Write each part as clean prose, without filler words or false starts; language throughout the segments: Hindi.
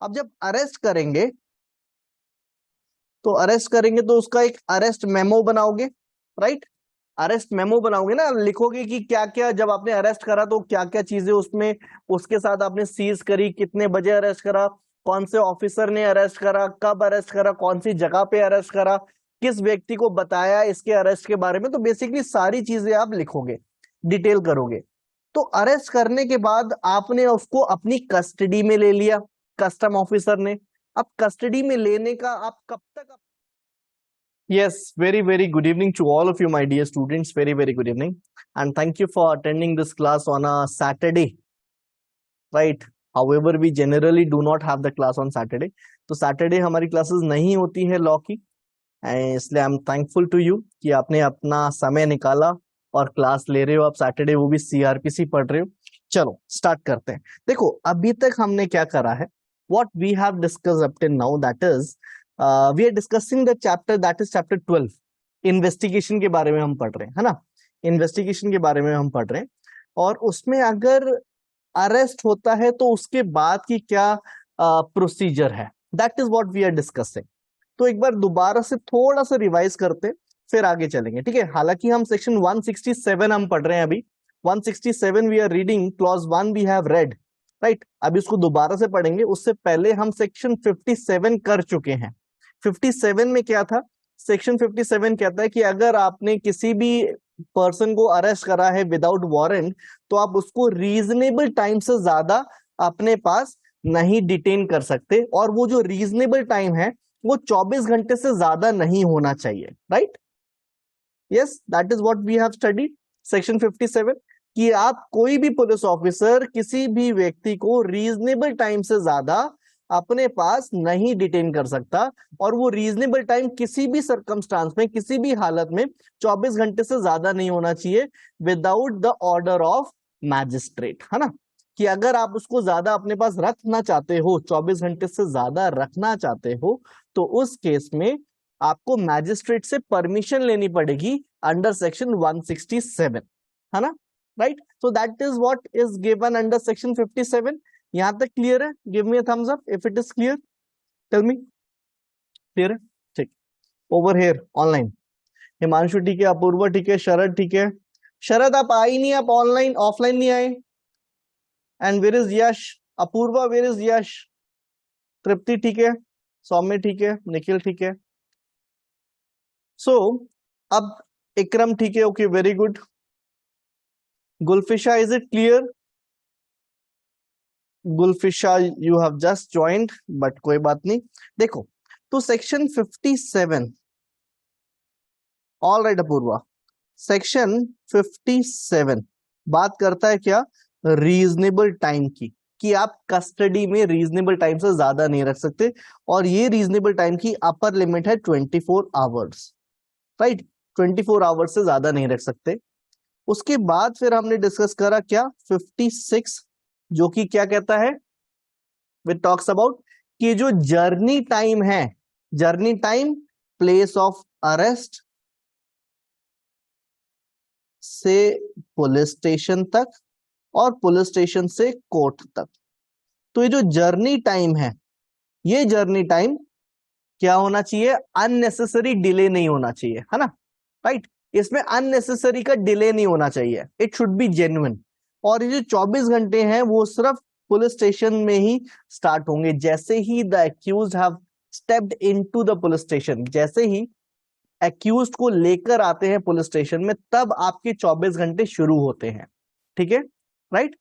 अब जब अरेस्ट करेंगे तो उसका एक अरेस्ट मेमो बनाओगे, राइट। अरेस्ट मेमो बनाओगे ना, लिखोगे कि क्या क्या जब आपने अरेस्ट करा तो क्या क्या चीजें उसमें उसके साथ आपने सीज करी, कितने बजे अरेस्ट करा, कौन से ऑफिसर ने अरेस्ट करा, कब अरेस्ट करा, कौन सी जगह पे अरेस्ट करा, किस व्यक्ति को बताया इसके अरेस्ट के बारे में। तो बेसिकली सारी चीजें आप लिखोगे, डिटेल करोगे। तो अरेस्ट करने के बाद आपने उसको अपनी कस्टडी में ले लिया कस्टम ऑफिसर ने। अब कस्टडी में लेने का आप कब तक Yes, very, very good evening to all of you, my dear students. Very, very good evening. And thank you for attending this class on a Saturday, right? However, we generally do not have the class on Saturday. तो Saturday हमारी classes नहीं होती है लॉ की, इसलिए I am thankful to you कि आपने अपना समय निकाला और क्लास ले रहे हो आप सैटरडे, वो भी सीआरपीसी पढ़ रहे हो। चलो स्टार्ट करते हैं। देखो अभी तक हमने क्या करा है, what we have discussed up till now, that is we are discussing the chapter that is chapter 12, investigation के बारे में हम पढ़ रहे हैं, है ना। इन्वेस्टिगेशन के बारे में हम पढ़ रहे हैं, और उसमें अगर अरेस्ट होता है तो उसके बाद की क्या प्रोसीजर है, that is what we are discussing. तो एक बार दोबारा से थोड़ा सा रिवाइज करते फिर आगे चलेंगे, ठीक है। हालांकि हम सेक्शन 167 हम पढ़ रहे हैं अभी, 167 we are reading, clause 1 we have read, right. अभी इसको दोबारा से पढ़ेंगे, उससे पहले हम सेक्शन 57 कर चुके हैं। 57 में क्या था, सेक्शन 57 कहता है कि अगर आपने किसी भी पर्सन को अरेस्ट करा है विदाउट वारंट, तो आप उसको रीजनेबल टाइम से ज्यादा अपने पास नहीं डिटेन कर सकते, और वो जो रीजनेबल टाइम है वो 24 घंटे से ज्यादा नहीं होना चाहिए, right. Yes, that is what we have studied section 57, कि आप कोई भी पुलिस ऑफिसर किसी भी व्यक्ति को रीजनेबल टाइम से ज्यादा अपने पास नहीं डिटेन कर सकता, और वो रीजनेबल टाइम किसी भी सर्कमस्टांस में, किसी भी हालत में 24 घंटे से ज्यादा नहीं होना चाहिए without the order of magistrate, है ना। कि अगर आप उसको ज्यादा अपने पास रखना चाहते हो, 24 घंटे से ज्यादा रखना चाहते हो, तो उस केस में आपको मैजिस्ट्रेट से परमिशन लेनी पड़ेगी अंडर सेक्शन 167, है ना, right. So that is what is given under section 57। यहां तक क्लियर है? Give me a thumbs up if it is clear, tell me. Clear है? ठीक। ओवर हियर ऑनलाइन हिमांशु ठीक है, अपूर्वा ठीक है, शरद ठीक है। शरद आप आई नहीं, आप ऑनलाइन ऑफलाइन नहीं आए। And where is Yash? Apurva where is Yash? Tripti ठीक है, सौम्य ठीक है, निखिल ठीक है। सो अब इकरम ठीक है, okay very good. Gulfisha is it clear? Gulfisha you have just joined, but कोई बात नहीं। देखो तो section 57, all right Apoorva, section 57 बात करता है क्या, रीजनेबल टाइम की, कि आप कस्टडी में रीजनेबल टाइम से ज्यादा नहीं रख सकते, और ये रीजनेबल टाइम की अपर लिमिट है 24 आवर्स, राइट। 24 आवर्स से ज्यादा नहीं रख सकते। उसके बाद फिर हमने डिस्कस करा क्या, 56, जो कि क्या कहता है, विच टॉक्स अबाउट कि जो जर्नी टाइम है, journey time place of arrest से पुलिस स्टेशन तक और पुलिस स्टेशन से कोर्ट तक, तो ये जो जर्नी टाइम है, ये जर्नी टाइम क्या होना चाहिए, अननेसेसरी डिले नहीं होना चाहिए, है ना, राइट। इसमें अननेसेसरी का डिले नहीं होना चाहिए, इट शुड बी जेन्युइन। और ये जो 24 घंटे हैं वो सिर्फ पुलिस स्टेशन में ही स्टार्ट होंगे, जैसे ही the accused have stepped into the police station, जैसे ही एक्यूज्ड को लेकर आते हैं पुलिस स्टेशन में, तब आपके 24 घंटे शुरू होते हैं, ठीक है, राइट,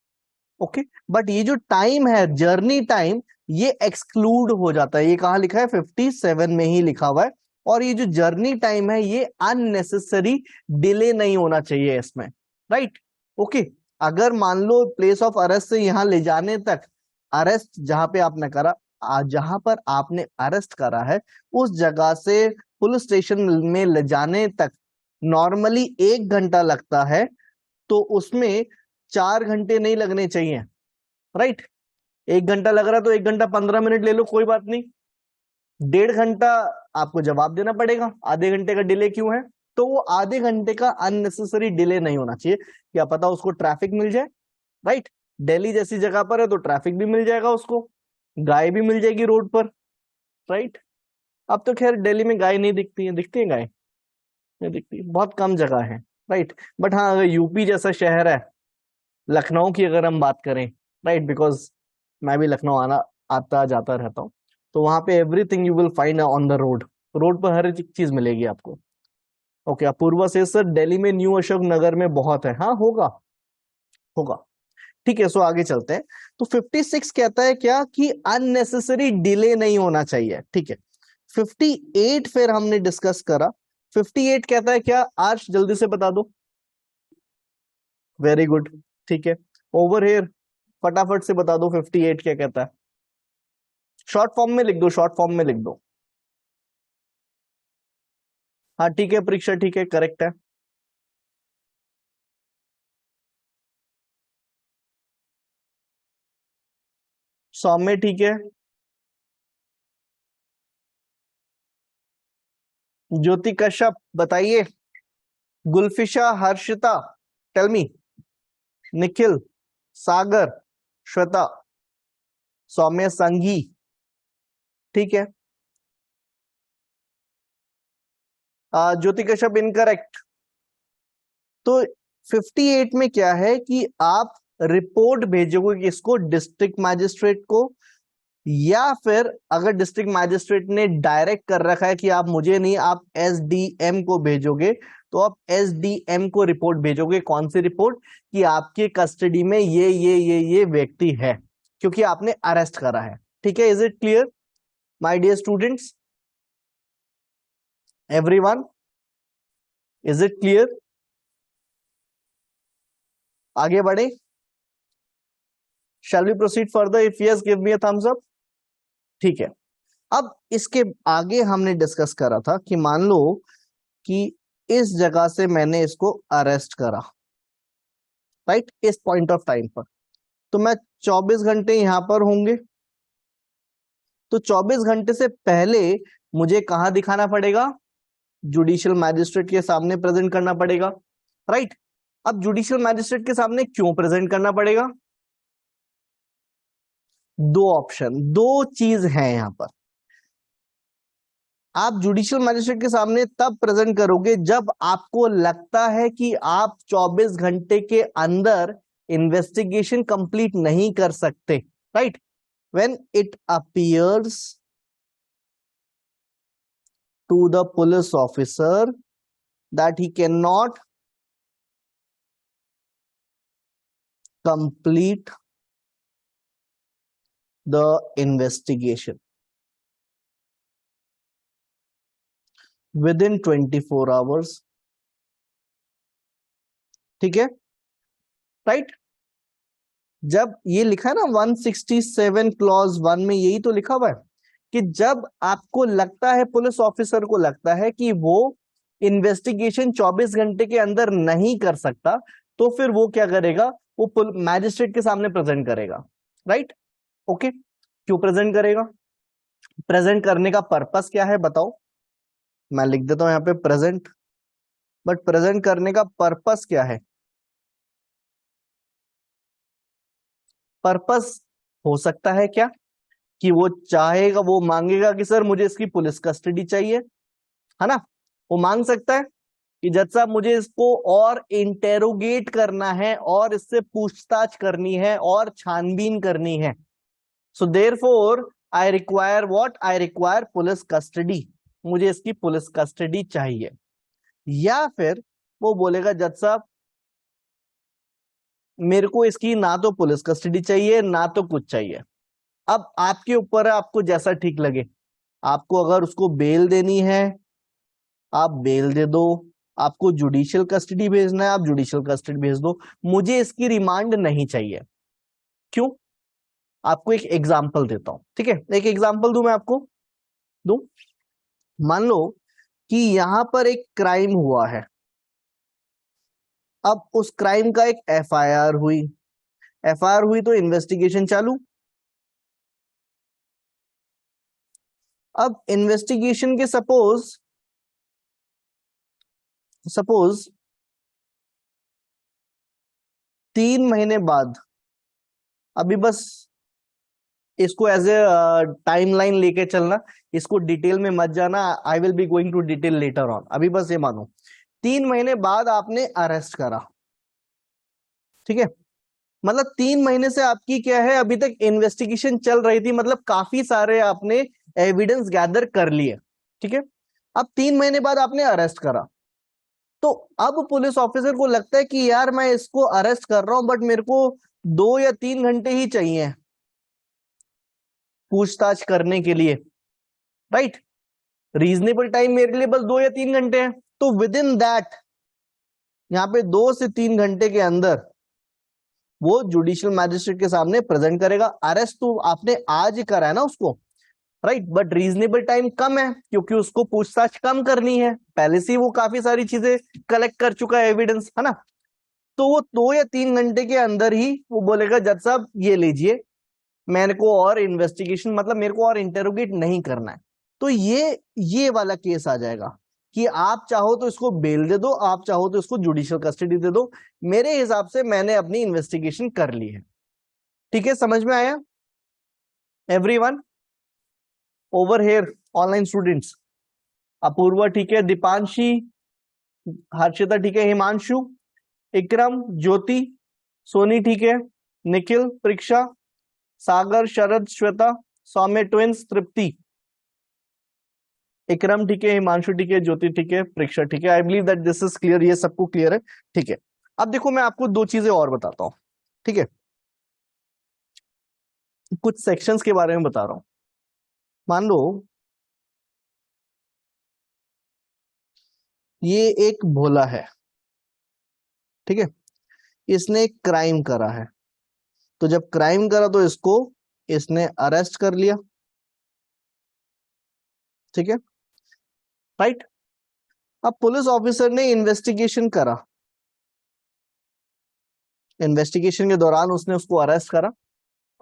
ओके। बट ये जो टाइम है, जर्नी टाइम, ये एक्सक्लूड हो जाता है। ये कहां लिखा है, 57 में ही लिखा हुआ है। और ये जो जर्नी टाइम है, ये अननेसेसरी डिले नहीं होना चाहिए इसमें, राइट, ओके। अगर मान लो प्लेस ऑफ अरेस्ट से यहां ले जाने तक, अरेस्ट जहां पे आपने करा, जहां पर आपने अरेस्ट करा है उस जगह से पुलिस स्टेशन में ले जाने तक नॉर्मली 1 घंटा लगता है, तो उसमें 4 घंटे नहीं लगने चाहिए, राइट। 1 घंटा लग रहा है तो 1 घंटा 15 मिनट ले लो, कोई बात नहीं। 1.5 घंटा आपको जवाब देना पड़ेगा, आधे घंटे का डिले क्यों है, तो वो आधे घंटे का अननेसेसरी डिले नहीं होना चाहिए। क्या पता उसको ट्रैफिक मिल जाए, राइट। दिल्ली जैसी जगह पर है तो ट्रैफिक भी मिल जाएगा उसको, गाय भी मिल जाएगी रोड पर, राइट। अब तो खैर दिल्ली में गाय नहीं दिखती है, दिखती है गाय? नहीं दिखती, बहुत कम जगह है, राइट। बट हाँ, अगर यूपी जैसा शहर है, लखनऊ की अगर हम बात करें, राइट, बिकॉज मैं भी लखनऊ आना आता जाता रहता हूँ, तो वहां पे everything you will find on the road, road पर हर एक चीज मिलेगी आपको। ओके, अपूर्वा से सर दिल्ली में न्यू अशोक नगर में बहुत है, हाँ होगा, होगा, ठीक है। सो आगे चलते हैं। तो 56 कहता है क्या कि अननेसेसरी डिले नहीं होना चाहिए, ठीक है। 58 फिर हमने डिस्कस करा। 58 कहता है क्या, आज जल्दी से बता दो। वेरी गुड, ठीक है। ओवर हियर फटाफट से बता दो 58 क्या कहता है। शॉर्ट फॉर्म में लिख दो, शॉर्ट फॉर्म में लिख दो। हाँ ठीक है परीक्षा, ठीक है, करेक्ट है। सौम्य ठीक है। ज्योति कश्यप बताइए। Gulfisha Harshita, tell me. निखिल, सागर, श्वेता, सौम्य संघी, ठीक है। ज्योति कश्यप इनकरेक्ट। तो 58 में क्या है कि आप रिपोर्ट भेजोगे किसको, डिस्ट्रिक्ट मैजिस्ट्रेट को, या फिर अगर डिस्ट्रिक्ट मैजिस्ट्रेट ने डायरेक्ट कर रखा है कि आप मुझे नहीं, आप एसडीएम को भेजोगे, तो आप एसडीएम को रिपोर्ट भेजोगे। कौन सी रिपोर्ट, कि आपके कस्टडी में ये व्यक्ति है, क्योंकि आपने अरेस्ट करा है, ठीक है। Is it clear my dear students, everyone, is it clear? आगे बढ़े, shall we proceed further? If yes give me a thumbs up, ठीक है। अब इसके आगे हमने डिस्कस करा था कि मान लो कि इस जगह से मैंने इसको अरेस्ट करा, राइट, इस पॉइंट ऑफ टाइम पर, तो मैं 24 घंटे यहां पर होंगे, तो 24 घंटे से पहले मुझे कहां दिखाना पड़ेगा, जुडिशियल मैजिस्ट्रेट के सामने प्रेजेंट करना पड़ेगा, राइट। अब जुडिशियल मैजिस्ट्रेट के सामने क्यों प्रेजेंट करना पड़ेगा? दो ऑप्शन, दो चीज है यहां पर। आप जुडिशियल मैजिस्ट्रेट के सामने तब प्रेजेंट करोगे जब आपको लगता है कि आप 24 घंटे के अंदर इन्वेस्टिगेशन कंप्लीट नहीं कर सकते, right. When it appears to the police officer that he can not complete the investigation within 24 hours, ठीक है, राइट। जब ये लिखा है ना 167 क्लॉज 1 में, यही तो लिखा हुआ है कि जब आपको लगता है, पुलिस ऑफिसर को लगता है कि वो इन्वेस्टिगेशन 24 घंटे के अंदर नहीं कर सकता, तो फिर वो क्या करेगा, वो मैजिस्ट्रेट के सामने प्रेजेंट करेगा, राइट। ओके, क्यों प्रेजेंट करेगा, प्रेजेंट करने का पर्पस क्या है बताओ। मैं लिख देता हूं यहां पे प्रेजेंट, बट प्रेजेंट करने का पर्पस क्या है? पर्पस हो सकता है क्या कि वो चाहेगा, वो मांगेगा कि सर मुझे इसकी पुलिस कस्टडी चाहिए, है ना। वो मांग सकता है कि जज साहब मुझे इसको और इंटेरोगेट करना है, और इससे पूछताछ करनी है, और छानबीन करनी है। So therefore I require what, I require police custody, मुझे इसकी पुलिस कस्टडी चाहिए। या फिर वो बोलेगा जज साहब मेरे को इसकी ना तो पुलिस कस्टडी चाहिए, ना तो कुछ चाहिए। अब आपके ऊपर है, आपको जैसा ठीक लगे। आपको अगर उसको बेल देनी है, आप बेल दे दो। आपको जुडिशियल कस्टडी भेजना है, आप जुडिशियल कस्टडी भेज दो। मुझे इसकी रिमांड नहीं चाहिए। क्यों? आपको एक एग्जाम्पल देता हूं, ठीक है। एक एग्जाम्पल दूं मैं आपको, दूं। मान लो कि यहां पर एक क्राइम हुआ है। अब उस क्राइम का एक एफआईआर हुई, एफआईआर हुई तो इन्वेस्टिगेशन चालू। अब इन्वेस्टिगेशन के सपोज सपोज 3 महीने बाद, अभी बस इसको एज ए टाइमलाइन लेके चलना, इसको डिटेल में मत जाना, I will be going to detail later on. अभी बस ये मानो 3 महीने बाद आपने अरेस्ट करा, ठीक है, मतलब 3 महीने से आपकी क्या है, अभी तक इन्वेस्टिगेशन चल रही थी, मतलब काफी सारे आपने एविडेंस गैदर कर लिए, ठीक है। अब 3 महीने बाद आपने अरेस्ट करा, तो अब पुलिस ऑफिसर को लगता है कि यार मैं इसको अरेस्ट कर रहा हूं, बट मेरे को 2 या 3 घंटे ही चाहिए पूछताछ करने के लिए, राइट। रीजनेबल टाइम मेरे लिए बस 2 या 3 घंटे हैं, तो विद इन दैट यहाँ पे 2 से 3 घंटे के अंदर वो जुडिशियल मैजिस्ट्रेट के सामने प्रेजेंट करेगा। अरेस्ट तो आपने आज ही करा है ना उसको, राइट, बट रीजनेबल टाइम कम है क्योंकि उसको पूछताछ कम करनी है, पहले से ही वो काफी सारी चीजें कलेक्ट कर चुका है, एविडेंस, है ना। तो वो 2 या 3 घंटे के अंदर ही वो बोलेगा जज साहब ये लीजिए, मेरे को और इन्वेस्टिगेशन, मतलब मेरे को और इंटेरोगेट नहीं करना है। तो ये वाला केस आ जाएगा कि आप चाहो तो इसको बेल दे दो, आप चाहो तो इसको जुडिशियल कस्टडी दे दो। मेरे हिसाब से मैंने अपनी इन्वेस्टिगेशन कर ली है, ठीक है, समझ में आया everyone? Over here online students, Apoorva ठीक है, दीपांशी, हर्षिता ठीक है, हिमांशु, इकरम, ज्योति, सोनी ठीक है, निखिल, परीक्षा, सागर, शरद, श्वेता, सौम्य, ट्विंस, तृप्ति, इकरम ठीक है, हिमांशु ठीक है, ज्योति ठीक है, परीक्षा ठीक है। I believe that this is clear, ये सबको क्लियर है, ठीक है। अब देखो मैं आपको 2 चीजें और बताता हूं, ठीक है, कुछ सेक्शंस के बारे में बता रहा हूं। मान लो ये एक भोला है, ठीक है, इसने एक क्राइम करा है, तो जब क्राइम करा तो इसको इसने अरेस्ट कर लिया, ठीक है, राइट। अब पुलिस ऑफिसर ने इन्वेस्टिगेशन करा, इन्वेस्टिगेशन के दौरान उसने उसको अरेस्ट करा।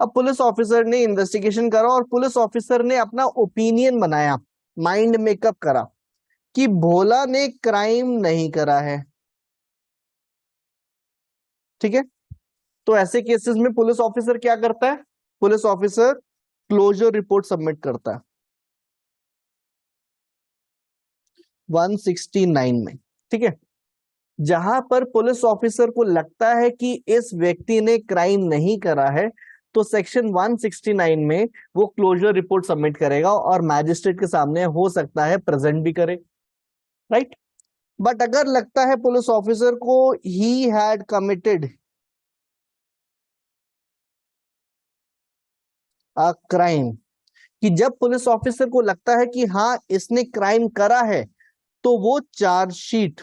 अब पुलिस ऑफिसर ने इन्वेस्टिगेशन करा और पुलिस ऑफिसर ने अपना ओपिनियन बनाया, माइंड मेकअप करा कि भोला ने क्राइम नहीं करा है, ठीक है। तो ऐसे केसेस में पुलिस ऑफिसर क्या करता है, police officer closure report submit करता है 169 में, ठीक है। जहां पर पुलिस ऑफिसर को लगता है कि इस व्यक्ति ने क्राइम नहीं करा है, तो सेक्शन 169 में वो क्लोजर रिपोर्ट सबमिट करेगा और मैजिस्ट्रेट के सामने हो सकता है प्रेजेंट भी करे, राइट। बट अगर लगता है पुलिस ऑफिसर को he had committed a crime, कि जब पुलिस ऑफिसर को लगता है कि हाँ इसने क्राइम करा है, तो वो चार्जशीट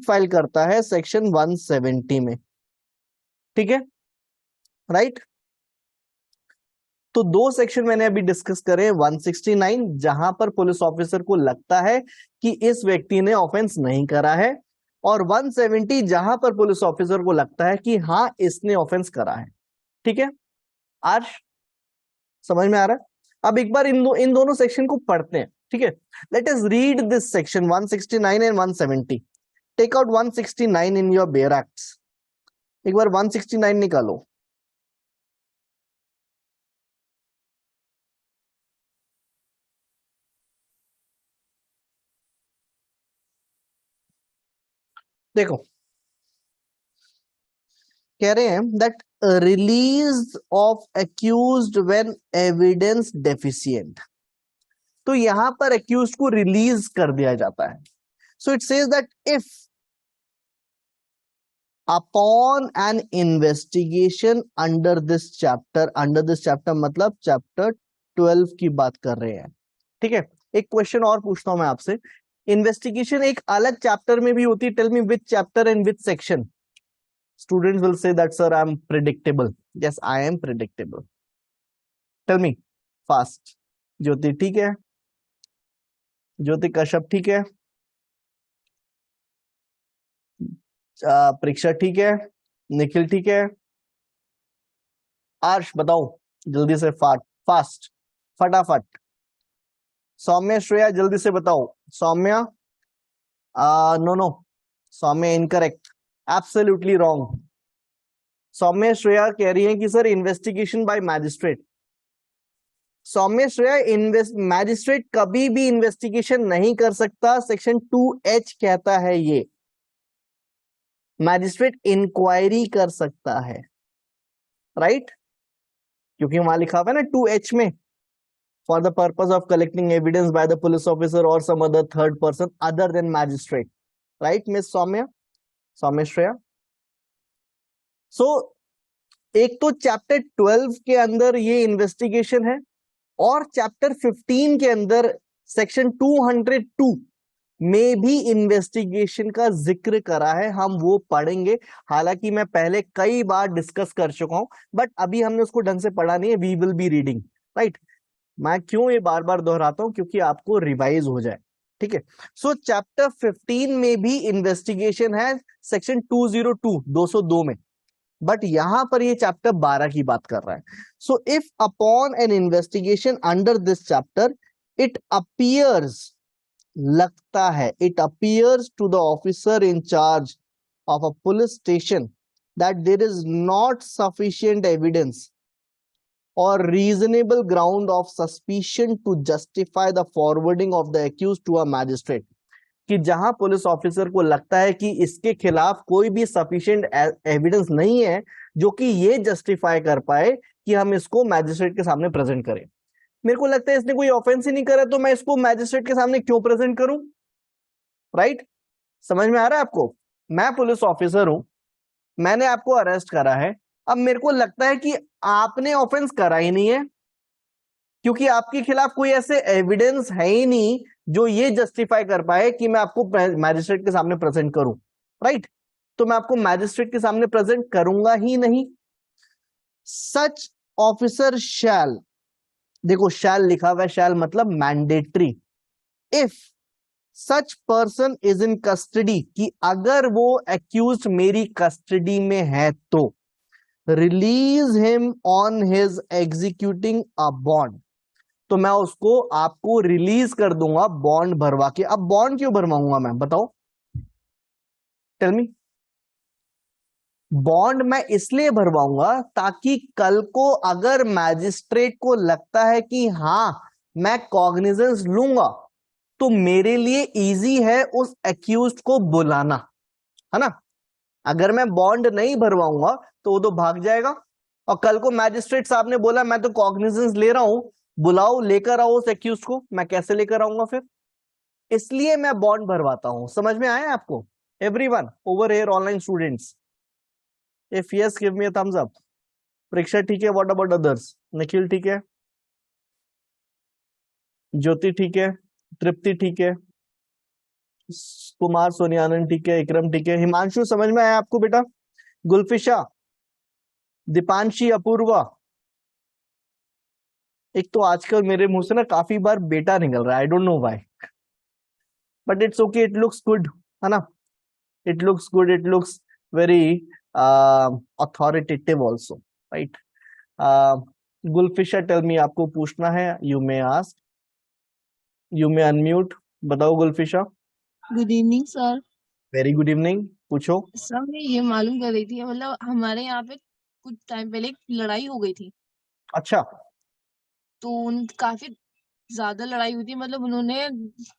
फाइल करता है सेक्शन 170 में, ठीक है, राइट। तो 2 सेक्शन मैंने अभी डिस्कस करे, 169 जहां पर पुलिस ऑफिसर को लगता है कि इस व्यक्ति ने ऑफेंस नहीं करा है, और 170 जहां पर पुलिस ऑफिसर को लगता है कि हाँ इसने ऑफेंस करा है, ठीक है। आज समझ में आ रहा है? अब एक बार इन दोनों सेक्शन को पढ़ते हैं, ठीक है। Let us read this section 169 and 170। Take out 169 in your bare acts, एक बार 169 निकालो। देखो कह रहे हैं that release of accused when evidence deficient, तो यहां पर एक्यूज्ड को रिलीज कर दिया जाता है। So it says that if upon an investigation under this chapter मतलब चैप्टर 12 की बात कर रहे हैं, ठीक है। एक क्वेश्चन और पूछता हूं मैं आपसे, इन्वेस्टिगेशन एक अलग चैप्टर में भी होती है, tell me which chapter and which section? Students will say that sir, I am predictable. Yes, I am predictable. Tell me fast. ज्योति ठीक है, ज्योति कश्यप ठीक है, परीक्षा ठीक है, निखिल ठीक है, आर्श बताओ जल्दी से, फास्ट, फटाफट। सौम्या, श्रेया जल्दी से बताओ। Saumya, no no, Saumya incorrect, absolutely wrong. Saumya Shreya कह रही है कि sir investigation by magistrate. Saumya Shreya, magistrate कभी भी इन्वेस्टिगेशन नहीं कर सकता, सेक्शन 2H कहता है ये। मैजिस्ट्रेट इंक्वायरी कर सकता है, राइट, क्योंकि वहां लिखा हुआ है ना 2H में, for the purpose of collecting evidence by the police officer और some other third person other than magistrate, right miss Saumya, Saumya Shreya. So एक तो चैप्टर 12 के अंदर ये इन्वेस्टिगेशन है, और चैप्टर 15 के अंदर सेक्शन 202 में भी इन्वेस्टिगेशन का जिक्र करा है, हम वो पढ़ेंगे। हालांकि मैं पहले कई बार डिस्कस कर चुका हूं, बट अभी हमने उसको ढंग से पढ़ा नहीं है, we will be reading, right. मैं क्यों ये बार बार दोहराता हूं, क्योंकि आपको रिवाइज हो जाए, ठीक है। सो चैप्टर 15 में भी इन्वेस्टिगेशन है, सेक्शन 202 में, बट यहां पर ये चैप्टर 12 की बात कर रहा है। So if upon an investigation under this chapter it appears, लगता है, it appears to the officer in charge of a police station that there is not sufficient evidence or reasonable ground of suspicion to justify the forwarding of the accused to a magistrate, कि जहां पुलिस ऑफिसर को लगता है कि इसके खिलाफ कोई भी सफिशिएंट एविडेंस नहीं है जो कि ये जस्टिफाई कर पाए कि हम इसको मैजिस्ट्रेट के सामने प्रेजेंट करें। मेरे को लगता है इसने कोई ऑफेंस ही नहीं करा, तो मैं इसको मैजिस्ट्रेट के सामने क्यों प्रेजेंट करूं, राइट। समझ में आ रहा है आपको? मैं पुलिस ऑफिसर हूं, मैंने आपको अरेस्ट करा है, अब मेरे को लगता है कि आपने ऑफेंस करा ही नहीं है, क्योंकि आपके खिलाफ कोई ऐसे एविडेंस है ही नहीं जो ये जस्टिफाई कर पाए कि मैं आपको मैजिस्ट्रेट के सामने प्रेजेंट करूं, राइट। तो मैं आपको मैजिस्ट्रेट के सामने प्रेजेंट करूंगा ही नहीं। सच ऑफिसर शैल, देखो शैल लिखा हुआ है, शैल मतलब mandatory. If such person is in custody, कि अगर वो एक्यूज्ड मेरी कस्टडी में है तो release him on his executing a bond, तो मैं उसको आपको रिलीज कर दूंगा बॉन्ड भरवा के। अब बॉन्ड क्यों भरवाऊंगा मैं, बताओ, टेल मी। बॉन्ड मैं इसलिए भरवाऊंगा ताकि कल को अगर मैजिस्ट्रेट को लगता है कि हां मैं कॉग्निजेंस लूंगा, तो मेरे लिए इजी है उस एक्यूज्ड को बुलाना, है ना। अगर मैं बॉन्ड नहीं भरवाऊंगा तो वो तो भाग जाएगा, और कल को मैजिस्ट्रेट साहब ने बोला मैं तो कॉग्निजेंस ले रहा हूं, बुलाओ, लेकर आओ उस एक्यूज्ड को, मैं कैसे लेकर आऊंगा फिर? इसलिए मैं बॉन्ड भरवाता हूं। समझ में आया आपको? Everyone over here, online students, if yes give me a thumbs up. परीक्षा ठीक है, व्हाट अबाउट अदर्स? निखिल ठीक है, ज्योति ठीक है, तृप्ति ठीक है, कुमार सोनियानंद ठीक है, इकरम ठीक है, हिमांशु समझ में आया आपको बेटा? गुलफिशा, दीपांशी, अपूर्वा। एक तो आजकल मेरे मुंह से ना काफी बार बेटा निकल रहा है, I don't know why, but it's okay, it looks good, है ना, it looks good, it looks very authoritative also, right. Gulfisha tell me, आपको पूछना है, you may ask, you may unmute. बताओ Gulfisha. Good evening sir. Very good evening, पूछो। सर मैं ये मालूम कर रही थी, मतलब हमारे यहाँ पे कुछ टाइम पहले एक लड़ाई हो गई थी, अच्छा, तो काफी ज्यादा लड़ाई हुई थी, मतलब उन्होंने,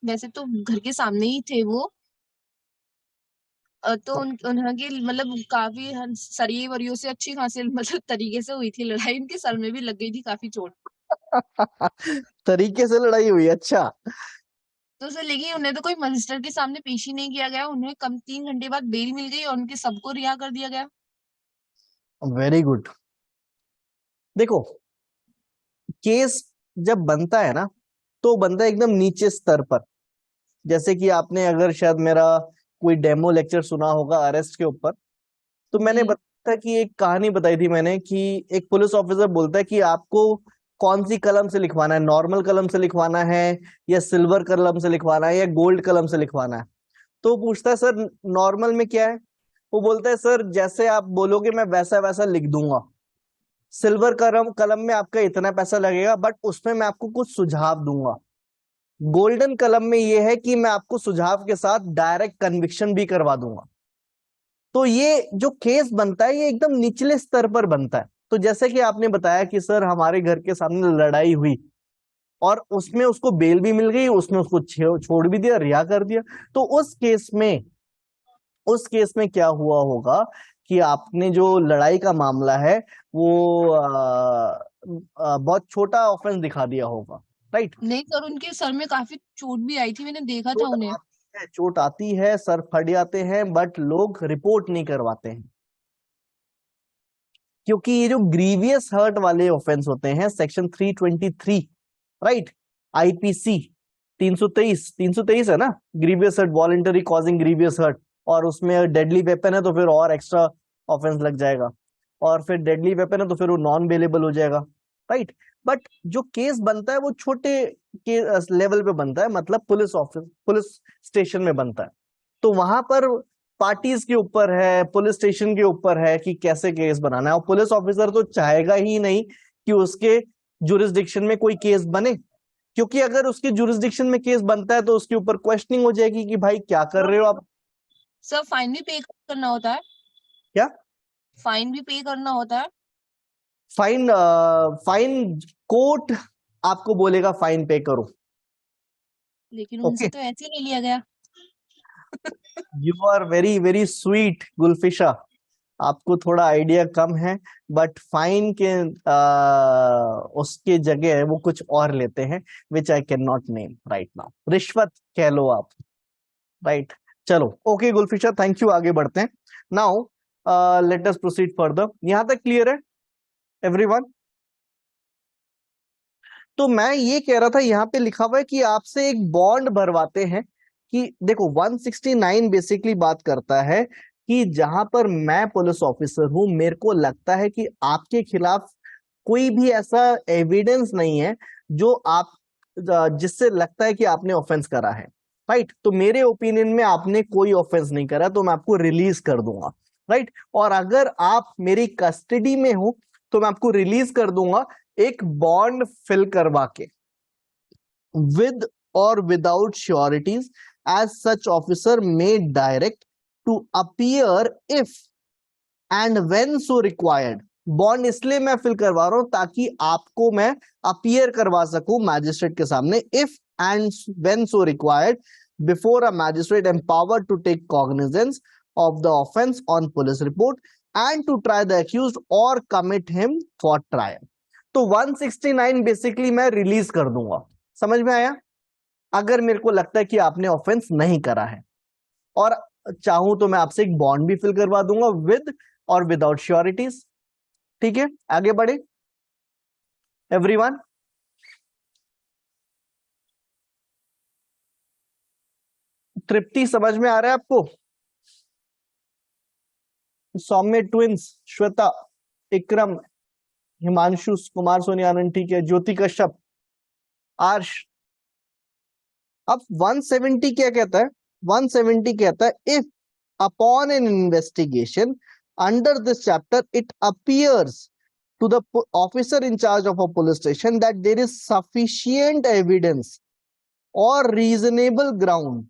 वैसे तो घर के सामने ही थे वो, तो उनकी मतलब काफी सरिये वरियों से अच्छी खासी मतलब तरीके से हुई थी लड़ाई, उनके सर में भी लग गई थी काफी चोट। तरीके से लड़ाई हुई, अच्छा। तो सर लेकिन उन्हें तो कोई मजिस्ट्रेट के सामने पेश ही नहीं किया गया, उन्हें कम 3 घंटे बाद बेल मिल गई और उनके सबको रिहा कर दिया गया। Very good. देखो, केस जब बनता है ना, तो बनता है एकदम नीचे स्तर पर। जैसे कि आपने अगर शायद मेरा कोई डेमो लेक्चर सुना होगा अरेस्ट के ऊपर, तो मैंने जी। बताया कि एक कहानी बताई थी मैंने कि एक पुलिस ऑफिसर बोलता है कि आपको कौन सी कलम से लिखवाना है, नॉर्मल कलम से लिखवाना है या सिल्वर कलम से लिखवाना है या गोल्ड कलम से लिखवाना है। तो वो पूछता है सर नॉर्मल में क्या है? वो बोलता है सर जैसे आप बोलोगे मैं वैसा वैसा लिख दूंगा। सिल्वर कलम कलम में आपका इतना पैसा लगेगा, बट उसमें मैं आपको कुछ सुझाव दूंगा। गोल्डन कलम में यह है कि मैं आपको सुझाव के साथ डायरेक्ट कन्विक्शन भी करवा दूंगा। तो ये जो केस बनता है ये एकदम निचले स्तर पर बनता है। तो जैसे कि आपने बताया कि सर हमारे घर के सामने लड़ाई हुई और उसमें उसको बेल भी मिल गई, उसने उसको छोड़ भी दिया, रिहा कर दिया, तो उस केस में क्या हुआ होगा कि आपने जो लड़ाई का मामला है वो बहुत छोटा ऑफेंस दिखा दिया होगा, राइट। नहीं सर, उनके सर में काफी चोट भी आई थी, मैंने देखा था उन्हें। चोट आती है, सर फट जाते हैं, बट लोग रिपोर्ट नहीं करवाते हैं, क्योंकि ये जो ग्रीवियस हर्ट वाले ऑफेंस होते हैं सेक्शन 323, राइट, आईपीसी 323 है ना, grievous hurt, voluntary causing grievous hurt, और उसमें डेडली वेपन है तो फिर और एक्स्ट्रा ऑफेंस लग जाएगा, और फिर डेडली वेपन है तो फिर वो नॉन बेलेबल हो जाएगा, राइट। बट जो केस बनता है वो छोटे के लेवल पे बनता है, मतलब पुलिस स्टेशन में बनता है, तो वहां पर पार्टीज के ऊपर है, पुलिस स्टेशन के ऊपर है कि कैसे केस बनाना है, और पुलिस ऑफिसर तो चाहेगा ही नहीं कि उसके जुरिस्डिक्शन में कोई केस बने, क्योंकि अगर उसके जुरिस्डिक्शन में केस बनता है तो उसके ऊपर क्वेश्चनिंग हो जाएगी कि भाई क्या कर रहे हो आप। सर फाइन भी पे करना होता है? क्या फाइन भी पे करना होता है? फाइन? फाइन कोर्ट आपको बोलेगा फाइन पे करो, लेकिन ओके। उनसे तो ऐसे ही ले लिया गया। You are very very sweet Gulfisha, आपको थोड़ा आइडिया कम है, बट फाइन के उसके जगह वो कुछ और लेते हैं, which I can not name right now, रिश्वत कह लो आप, राइट। चलो ओके गुलफिशा, थैंक यू, आगे बढ़ते हैं। Now let us proceed further. यहां तक क्लियर है एवरीवन? तो मैं ये कह रहा था, यहाँ पे लिखा हुआ है कि आपसे एक बॉन्ड भरवाते हैं, कि देखो 169 बेसिकली बात करता है कि जहां पर मैं पुलिस ऑफिसर हूं, मेरे को लगता है कि आपके खिलाफ कोई भी ऐसा एविडेंस नहीं है जो आप जिससे लगता है कि आपने ऑफेंस करा है, राइट। तो मेरे ओपिनियन में आपने कोई ऑफेंस नहीं करा, तो मैं आपको रिलीज कर दूंगा, राइट। और अगर आप मेरी कस्टडी में हो तो मैं आपको रिलीज कर दूंगा एक बॉन्ड फिल करवा के, विद और without sureties, as such officer may direct to appear if and when so required. Bond इसलिए मैं फिल करवा रहा हूं ताकि आपको मैं अपीयर करवा सकूं मैजिस्ट्रेट के सामने, if and when so required, before a magistrate empowered to take cognizance of the offence on police report and to try the accused और कमिट हिम फॉर ट्रायल। तो 169 बेसिकली मैं रिलीज कर दूंगा, समझ में आया? अगर मेरे को लगता है कि आपने ऑफेंस नहीं करा है, और चाहूं तो मैं आपसे एक बॉन्ड भी फिल करवा दूंगा विद और विदाउट श्योरिटीज, ठीक है। आगे बढ़े एवरीवन। तृप्ति समझ में आ रहा है आपको? सौम्य ट्विंस, श्वेता, इक्रम, हिमांशु, कुमार सोनियानंद, ठीक है, ज्योति कश्यप, आर्श। अब 170 क्या कहता है? 170 कहता है if upon an investigation under this chapter it appears to the officer in charge of a police station that there is sufficient evidence or reasonable ground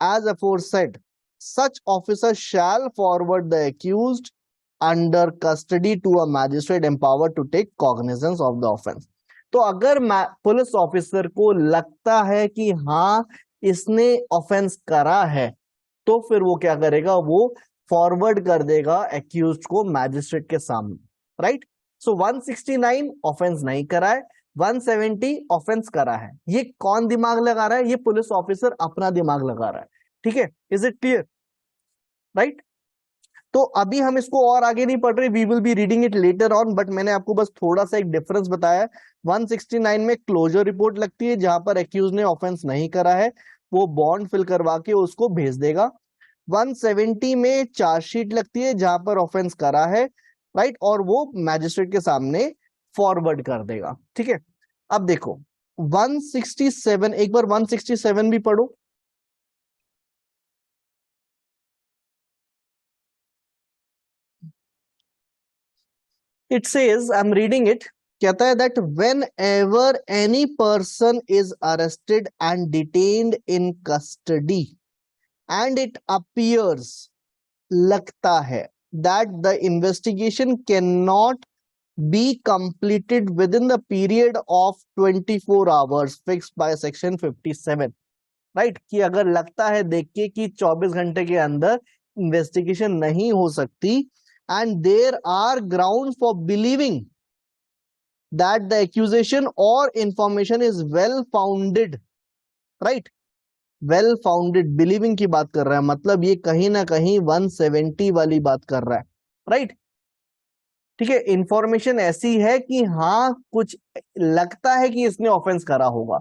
as aforesaid, such officer shall forward the accused under custody to a magistrate empowered to take cognizance of the offense। तो अगर पुलिस ऑफिसर को लगता है कि हाँ इसने ऑफेंस करा है, तो फिर वो क्या करेगा, वो फॉरवर्ड कर देगा एक्यूज्ड को मैजिस्ट्रेट के सामने, राइट। सो 169 ऑफेंस नहीं करा है, 170 ऑफेंस करा है। ये कौन दिमाग लगा रहा है? ये पुलिस ऑफिसर अपना दिमाग लगा रहा है, ठीक है। Is it clear? राइट। तो अभी हम इसको और आगे नहीं पढ़ रहे, we will be reading it later on, but मैंने आपको बस थोड़ा सा एक डिफरेंस बताया। 169 में क्लोजर रिपोर्ट लगती है, जहां पर एक्यूज ने ऑफेंस नहीं करा है वो बॉन्ड फिल करवा के उसको भेज देगा। 170 में चार्जशीट लगती है जहां पर ऑफेंस करा है, राइट, और वो मैजिस्ट्रेट के सामने फॉरवर्ड कर देगा, ठीक है। अब देखो 167, एक बार 167 भी पढ़ो। It says, I am reading it, कहता है that when ever any person is arrested and detained in custody and it appears लगता है that the investigation cannot be completed within the period of 24 hours fixed by section 57, right? कि अगर लगता है देख के कि 24 घंटे के अंदर इन्वेस्टिगेशन नहीं हो सकती, and there are grounds for believing that the accusation or information is well founded, right? Well founded believing की बात कर रहा है, मतलब ये कहीं ना कहीं 170 वाली बात कर रहा है, राइट? ठीक है, इंफॉर्मेशन ऐसी है कि हाँ कुछ लगता है कि इसने ऑफेंस करा होगा,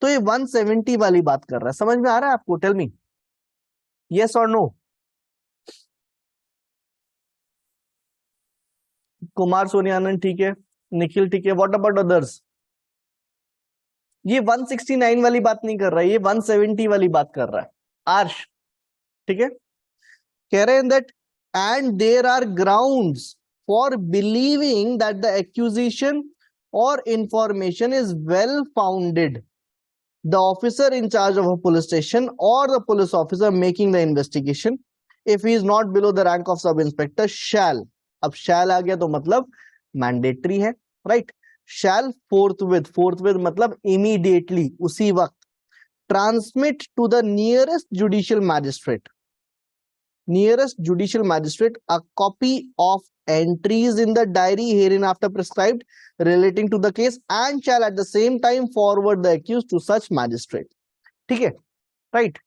तो ये 170 वाली बात कर रहा है। समझ में आ रहा है आपको? टेल मी यस और नो। कुमार सोनियानंद ठीक है, निखिल ठीक है, व्हाट अबाउट अदर्स? ये 169 वाली बात नहीं कर रहा है, ये 170 वाली बात कर रहा है। आर्श ठीक है, कह रहे हैं that and there are grounds for believing that the accusation or information is well founded, the officer in charge of a police station or the police officer making the investigation if he is not below the rank of sub inspector shall. अब शैल आ गया तो मतलब मैंडेटरी है, राइट? शैल फोर्थविथ मतलब इमीडिएटली, उसी वक्त, transmit to the nearest judicial magistrate a copy of entries in the diary hereinafter prescribed relating to the case and shall at the same time forward the accused to such magistrate। ठीक है, राइट?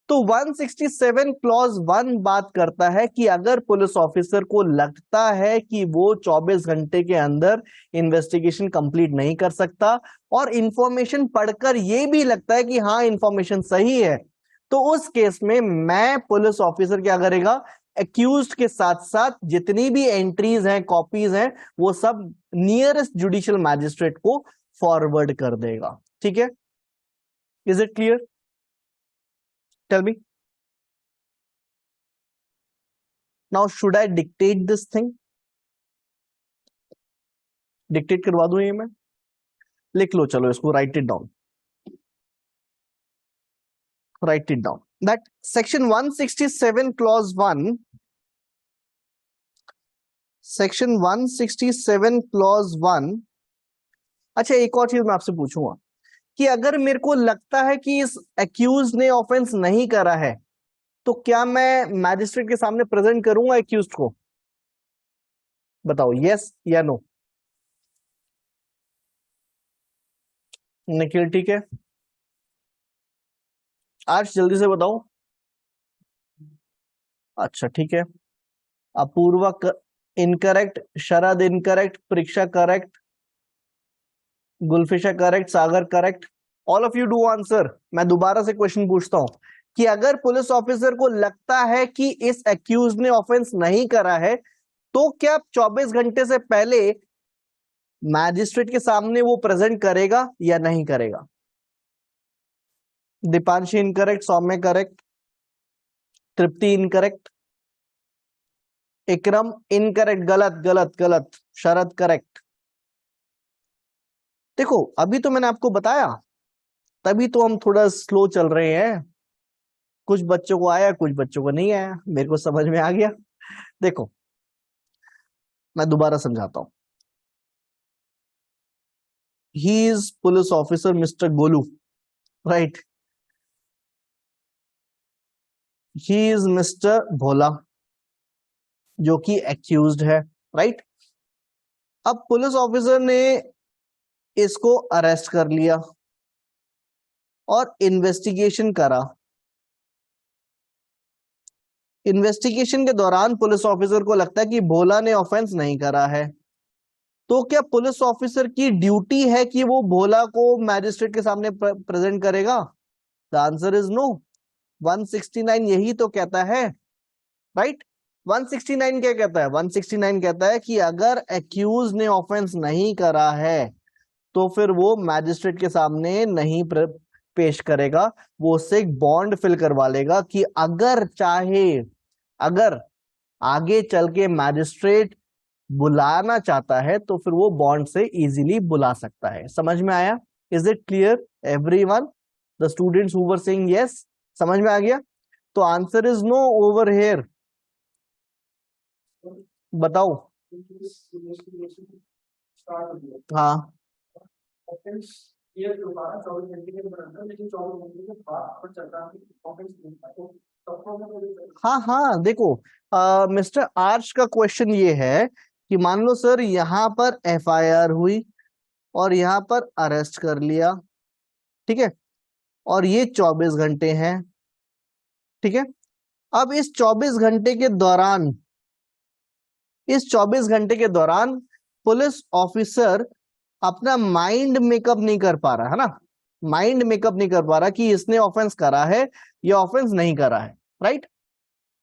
तो 167 क्लॉज 1 बात करता है कि अगर पुलिस ऑफिसर को लगता है कि वो 24 घंटे के अंदर इन्वेस्टिगेशन कंप्लीट नहीं कर सकता और इंफॉर्मेशन पढ़कर ये भी लगता है कि हाँ इंफॉर्मेशन सही है, तो उस केस में मैं पुलिस ऑफिसर क्या करेगा, एक्यूज्ड के साथ साथ जितनी भी एंट्रीज हैं, कॉपीज हैं, वो सब नियरेस्ट जुडिशियल मैजिस्ट्रेट को फॉरवर्ड कर देगा। ठीक है, is it clear? Tell me now, should I dictate this thing? Dictate करवा दूं ये मैं? लिख लो, चलो इसको, write it down, write it down that section 167 clause 1, section 167 clause 1। अच्छा, एक और चीज मैं आपसे पूछूंगा कि अगर मेरे को लगता है कि इस एक्यूज ने ऑफेंस नहीं करा है, तो क्या मैं मैजिस्ट्रेट के सामने प्रेजेंट करूंगा एक्यूज को? बताओ यस या नो। निखिल ठीक है, आज जल्दी से बताओ। अच्छा ठीक है, अपूर्वा इनकरेक्ट, शरद इनकरेक्ट, परीक्षा correct, Gulfisha correct, Sagar correct, all of you do answer. मैं दोबारा से क्वेश्चन पूछता हूं कि अगर पुलिस ऑफिसर को लगता है कि इस एक्यूज ने ऑफेंस नहीं करा है, तो क्या 24 घंटे से पहले मैजिस्ट्रेट के सामने वो प्रेजेंट करेगा या नहीं करेगा? दीपांशी इनकरेक्ट, सौम्य करेक्ट, तृप्ति इनकरेक्ट, इकरम इनकरेक्ट, गलत गलत गलत, शरद करेक्ट। देखो अभी तो मैंने आपको बताया, तभी तो हम थोड़ा स्लो चल रहे हैं, कुछ बच्चों को आया कुछ बच्चों को नहीं आया, मेरे को समझ में आ गया। देखो मैं दोबारा समझाता हूं। He is police officer mister Golu, right? He is mister Bhola जो कि एक्यूज्ड है, राइट? अब पुलिस ऑफिसर ने इसको अरेस्ट कर लिया और इन्वेस्टिगेशन करा। इन्वेस्टिगेशन के दौरान पुलिस ऑफिसर को लगता है कि भोला ने ऑफेंस नहीं करा है, तो क्या पुलिस ऑफिसर की ड्यूटी है कि वो भोला को मैजिस्ट्रेट के सामने प्रेजेंट करेगा? The answer is no. 169 यही तो कहता है, राइट? 169 क्या कहता है? 169 कहता है कि अगर एक्यूज ने ऑफेंस नहीं करा है तो फिर वो मैजिस्ट्रेट के सामने नहीं पेश करेगा, वो उससे एक बॉन्ड फिल करवा लेगा कि अगर चाहे, अगर आगे चल के मैजिस्ट्रेट बुलाना चाहता है तो फिर वो बॉन्ड से इजीली बुला सकता है। समझ में आया? Is it clear everyone? The students who were saying yes, समझ में आ गया? तो answer is no over here. बताओ। हाँ हाँ हाँ, देखो मिस्टर आर्च का क्वेश्चन ये है कि मान लो सर यहाँ पर एफआईआर हुई और यहाँ पर अरेस्ट कर लिया, ठीक है, और ये 24 घंटे हैं, ठीक है। अब इस 24 घंटे के दौरान, इस 24 घंटे के दौरान पुलिस ऑफिसर अपना माइंड मेकअप नहीं कर पा रहा है ना, माइंड मेकअप नहीं कर पा रहा कि इसने ऑफेंस करा है या ऑफेंस नहीं करा है, राइट।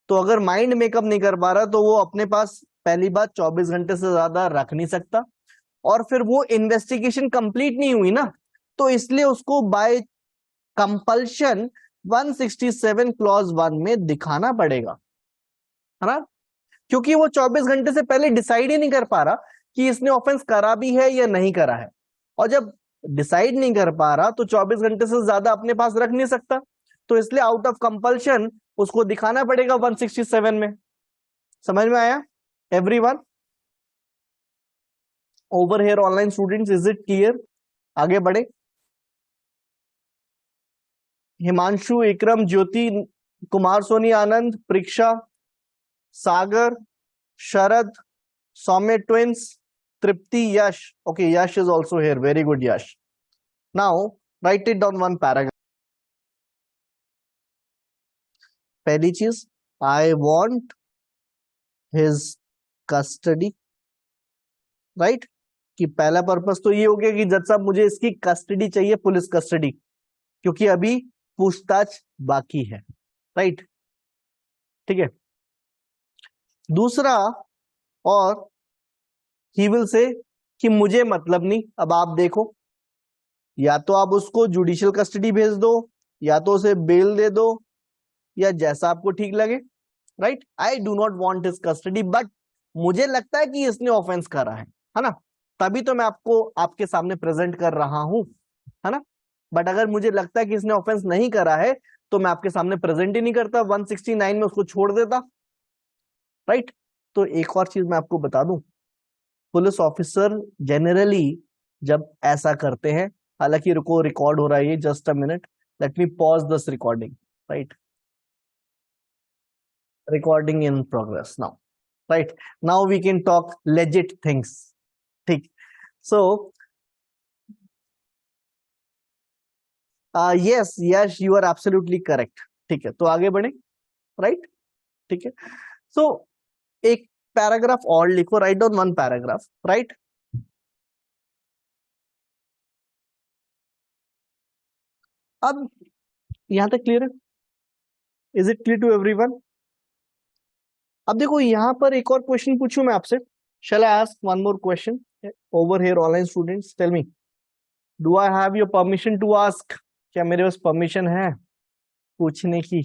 तो अगर माइंड मेकअप नहीं कर पा रहा तो वो अपने पास पहली बात 24 घंटे से ज्यादा रख नहीं सकता, और फिर वो इन्वेस्टिगेशन कंप्लीट नहीं हुई ना, तो इसलिए उसको बाय कंपल्शन 167 क्लॉज 1 में दिखाना पड़ेगा, है ना, क्योंकि वो 24 घंटे से पहले डिसाइड ही नहीं कर पा रहा कि इसने ऑफेंस करा भी है या नहीं करा है, और जब डिसाइड नहीं कर पा रहा तो 24 घंटे से ज्यादा अपने पास रख नहीं सकता, तो इसलिए आउट ऑफ कंपल्शन उसको दिखाना पड़ेगा 167 में। समझ में आया everyone? Over here online students, is it clear? आगे बढ़े। Himanshu, Ikram, Jyoti, Kumar Soni, Anand, Pariksha, Sagar, Sharad, Saumya twins, Tripti, Yash. Okay, Yash is also here. Very good, Yash. Now write it down one paragraph. पहली चीज, I want his custody, right? कि पहला पर्पस तो ये हो गया कि जज साहब मुझे इसकी कस्टडी चाहिए, पुलिस कस्टडी, क्योंकि अभी पूछताछ बाकी है, राइट? ठीक है। दूसरा, और ही विल से कि मुझे मतलब नहीं। अब आप देखो, या तो आप उसको जुडिशियल कस्टडी भेज दो, या तो उसे बेल दे दो, या जैसा आपको ठीक लगे, right? I do not want his custody, but मुझे लगता है कि इसने ऑफेंस करा है ना, तभी तो मैं आपको आपके सामने प्रेजेंट कर रहा हूं, है ना। बट अगर मुझे लगता है कि इसने ऑफेंस नहीं करा है तो मैं आपके सामने प्रेजेंट ही नहीं करता, 169 में उसको छोड़ देता, राइट? तो एक और चीज मैं आपको बता दूं, पुलिस ऑफिसर जनरली जब ऐसा करते हैं, हालांकि रुको रिकॉर्ड हो रहा है ये, just a minute, let me pause this recording, right? Recording in progress now, right? Now we can talk legit things, ठीक? So yes yes, you are absolutely correct, ठीक है। तो आगे बढ़े, राइट? ठीक है। सो एक पैराग्राफ और लिखो, write down one paragraph, right? अब यहां तक क्लियर है? Is it clear to everyone? अब देखो यहां पर एक और क्वेश्चन पूछूं मैं आपसे, shall I ask one more question over here online students, tell me, do I have your permission to ask? क्या मेरे पास परमिशन है पूछने की?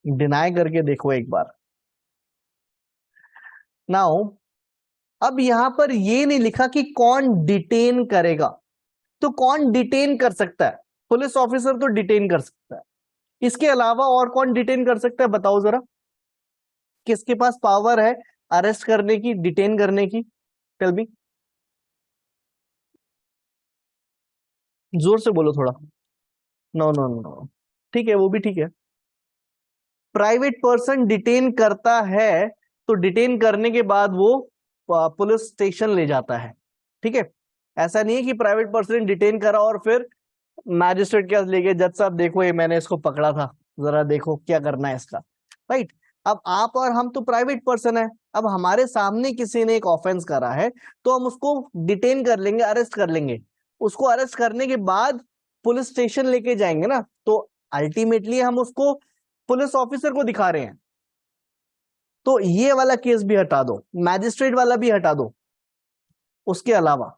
डिनाई करके देखो एक बार। नाउ अब यहां पर ये नहीं लिखा कि कौन डिटेन करेगा, तो कौन डिटेन कर सकता है? पुलिस ऑफिसर तो डिटेन कर सकता है, इसके अलावा और कौन डिटेन कर सकता है बताओ जरा, किसके पास पावर है अरेस्ट करने की, डिटेन करने की? टेल मी, जोर से बोलो थोड़ा। नो नो नो, ठीक है, वो भी ठीक है। प्राइवेट पर्सन डिटेन करता है तो डिटेन करने के बाद वो पुलिस स्टेशन ले जाता है, ठीक है। ऐसा नहीं है कि प्राइवेट पर्सन डिटेन करा और फिर मैजिस्ट्रेट के पास ले गए, जज साहब देखो ये मैंने इसको पकड़ा था, जरा देखो क्या करना है इसका, राइट? अब आप और हम तो प्राइवेट पर्सन है, अब हमारे सामने किसी ने एक ऑफेंस करा है तो हम उसको डिटेन कर लेंगे, अरेस्ट कर लेंगे, उसको अरेस्ट करने के बाद पुलिस स्टेशन लेके जाएंगे ना, तो अल्टीमेटली हम उसको पुलिस ऑफिसर को दिखा रहे हैं। तो ये वाला केस भी हटा दो, मैजिस्ट्रेट वाला भी हटा दो, उसके अलावा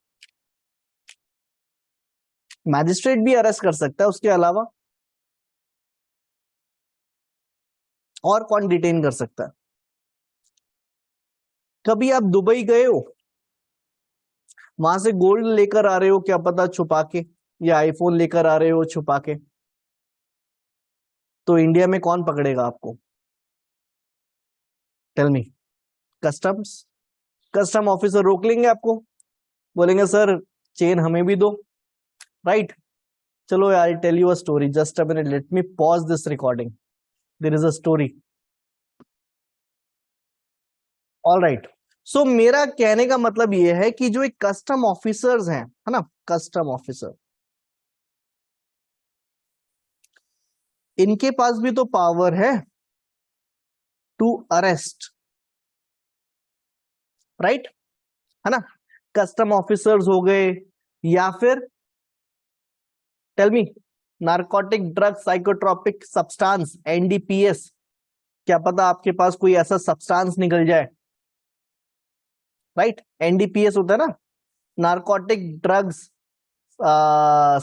मैजिस्ट्रेट भी अरेस्ट कर सकता है, उसके अलावा और कौन डिटेन कर सकता है? कभी आप दुबई गए हो, वहां से गोल्ड लेकर आ रहे हो क्या पता छुपा के, या आईफोन लेकर आ रहे हो छुपा के, तो इंडिया में कौन पकड़ेगा आपको? Tell me. कस्टम ऑफिसर रोक लेंगे आपको, बोलेंगे सर चेन हमें भी दो, राइट? चलो यार, tell you a story, just a minute, let me pause this recording, there is a story. All right, so मेरा कहने का मतलब ये है कि जो एक कस्टम ऑफिसर्स हैं, है ना, कस्टम ऑफिसर, इनके पास भी तो पावर है टू अरेस्ट, राइट? है ना, कस्टम ऑफिसर्स हो गए, या फिर tell me, narcotic drug psychotropic substance, NDPS, क्या पता आपके पास कोई ऐसा सब्सटेंस निकल जाए, राइट? एनडीपीएस होता है ना, narcotic drugs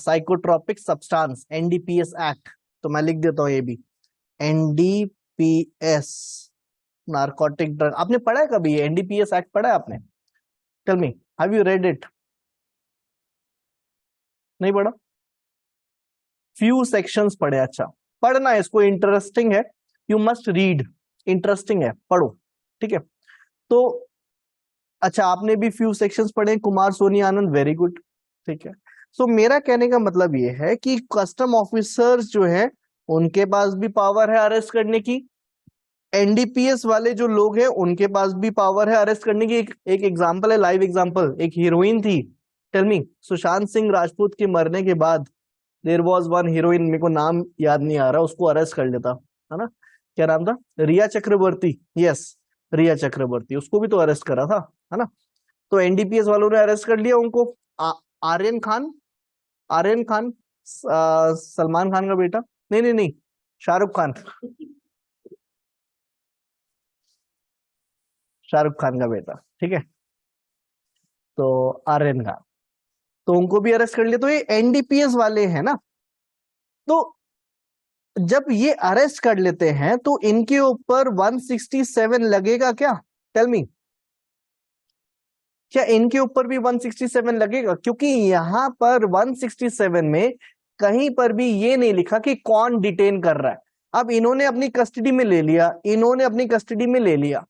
psychotropic substance, NDPS act, तो मैं लिख देता हूं ये भी, एनडीपीएस, नारकोटिक ड्रग। आपने पढ़ा है कभी एनडीपीएस एक्ट, पढ़ा है आपने? Tell me, have you read it? नहीं पढ़ा? फ्यू सेक्शंस पढ़े, अच्छा पढ़ना है इसको, इंटरेस्टिंग है, यू मस्ट रीड, इंटरेस्टिंग है, पढ़ो, ठीक है? तो अच्छा, आपने भी फ्यू सेक्शंस पढ़े, कुमार सोनी आनंद, वेरी गुड, ठीक है। सो मेरा कहने का मतलब ये है कि कस्टम ऑफिसर्स जो है उनके पास भी पावर है अरेस्ट करने की, एनडीपीएस वाले जो लोग हैं उनके पास भी पावर है अरेस्ट करने की। एक एग्जांपल है, लाइव एग्जांपल, एक हीरोइन थी, टेल मी, सुशांत सिंह राजपूत के मरने के बाद देयर वाज वन हीरोइन, मेरे को नाम याद नहीं आ रहा, उसको अरेस्ट कर लेता, है ना, क्या नाम था? रिया चक्रवर्ती, यस, रिया चक्रवर्ती, उसको भी तो अरेस्ट करा था, है ना? तो एनडीपीएस वालों ने अरेस्ट कर लिया उनको। आर्यन खान, आर्यन खान सलमान खान का बेटा, नहीं नहीं नहीं, शाहरुख खान, शाहरुख खान का बेटा, ठीक है, तो आर्यन खान, तो उनको भी अरेस्ट कर लिया। तो ये एनडीपीएस वाले हैं ना, तो जब ये अरेस्ट कर लेते हैं तो इनके ऊपर 167 लगेगा क्या? टेल मी, क्या इनके ऊपर भी 167 लगेगा? क्योंकि यहां पर 167 में कहीं पर भी ये नहीं लिखा कि कौन डिटेन कर रहा है। अब इन्होंने अपनी कस्टडी में ले लिया, इन्होंने अपनी कस्टडी में ले लिया,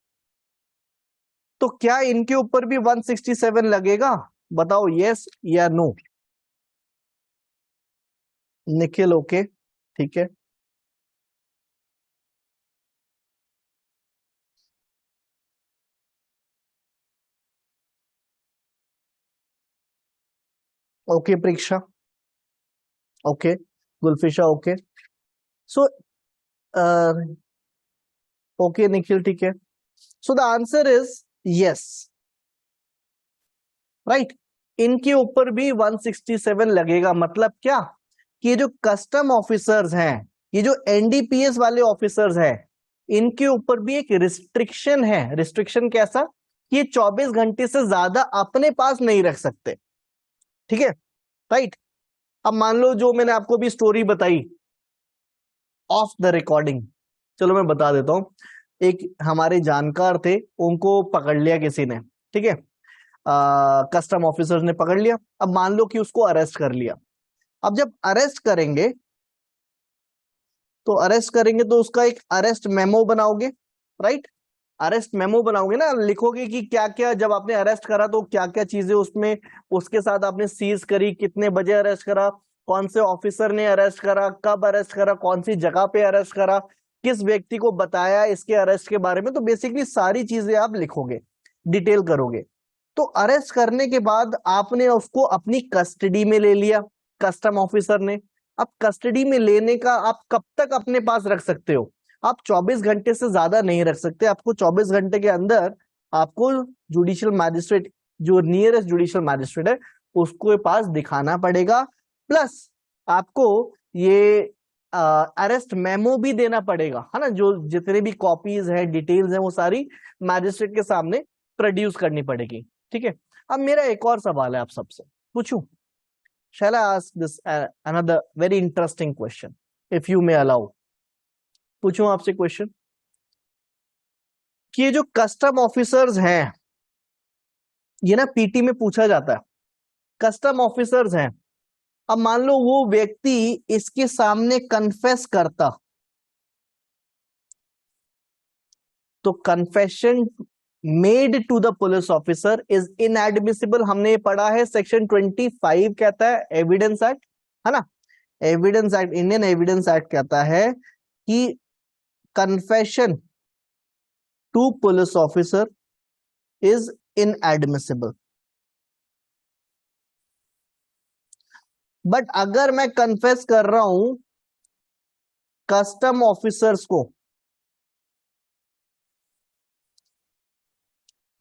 तो क्या इनके ऊपर भी 167 लगेगा? बताओ यस या नो। निखिल ओके, ठीक है, ओके परीक्षा, okay Gulfisha, okay, so okay Nikhil, ठीक है, so the answer is yes, right, इनके ऊपर भी 167 लगेगा। मतलब क्या कि ये जो कस्टम ऑफिसर्स हैं, ये जो एनडीपीएस वाले ऑफिसर्स हैं, इनके ऊपर भी एक रिस्ट्रिक्शन है। रिस्ट्रिक्शन कैसा? कि ये 24 घंटे से ज्यादा अपने पास नहीं रख सकते, ठीक है, राइट? अब मान लो जो मैंने आपको भी स्टोरी बताई ऑफ द रिकॉर्डिंग, चलो मैं बता देता हूं। एक हमारे जानकार थे, उनको पकड़ लिया किसी ने, ठीक है, कस्टम ऑफिसर्स ने पकड़ लिया। अब मान लो कि उसको अरेस्ट कर लिया। अब जब अरेस्ट करेंगे तो उसका एक अरेस्ट मेमो बनाओगे, राइट? अरेस्ट मेमो बनाओगे ना, लिखोगे कि क्या क्या, जब आपने अरेस्ट करा तो क्या क्या चीजें उसमें, उसके साथ आपने सीज करी, कितने बजे अरेस्ट करा, कौन से ऑफिसर ने अरेस्ट करा, कब अरेस्ट करा, कौन सी जगह पे अरेस्ट करा, किस व्यक्ति को बताया इसके अरेस्ट के बारे में। तो बेसिकली सारी चीजें आप लिखोगे, डिटेल करोगे। तो अरेस्ट करने के बाद आपने उसको अपनी कस्टडी में ले लिया, कस्टम ऑफिसर ने। अब कस्टडी में लेने का आप कब तक अपने पास रख सकते हो? आप 24 घंटे से ज्यादा नहीं रख सकते। आपको 24 घंटे के अंदर आपको जुडिशियल मैजिस्ट्रेट, जो नियरेस्ट जुडिशियल मैजिस्ट्रेट है, उसको पास दिखाना पड़ेगा। प्लस आपको ये अरेस्ट मेमो भी देना पड़ेगा, है ना, जो जितने भी कॉपीज है, डिटेल्स है, वो सारी मैजिस्ट्रेट के सामने प्रोड्यूस करनी पड़ेगी, ठीक है। अब मेरा एक और सवाल है आप सबसे, पूछूं? Shall I ask this another very interesting question, if you may allow? पूछूं आपसे क्वेश्चन कि ये जो कस्टम ऑफिसर्स हैं, ये ना पीटी में पूछा जाता है, कस्टम ऑफिसर्स हैं, अब मान लो वो व्यक्ति इसके सामने कन्फेस करता, तो confession made to the police officer is inadmissible, हमने ये पढ़ा है, सेक्शन 25 कहता है एविडेंस एक्ट, है ना, evidence act, Indian evidence act कहता है कि confession to police officer is inadmissible. But अगर मैं कन्फेस कर रहा हूं कस्टम ऑफिसर्स को,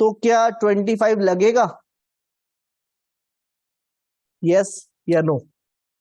तो क्या 25 लगेगा? यस या नो?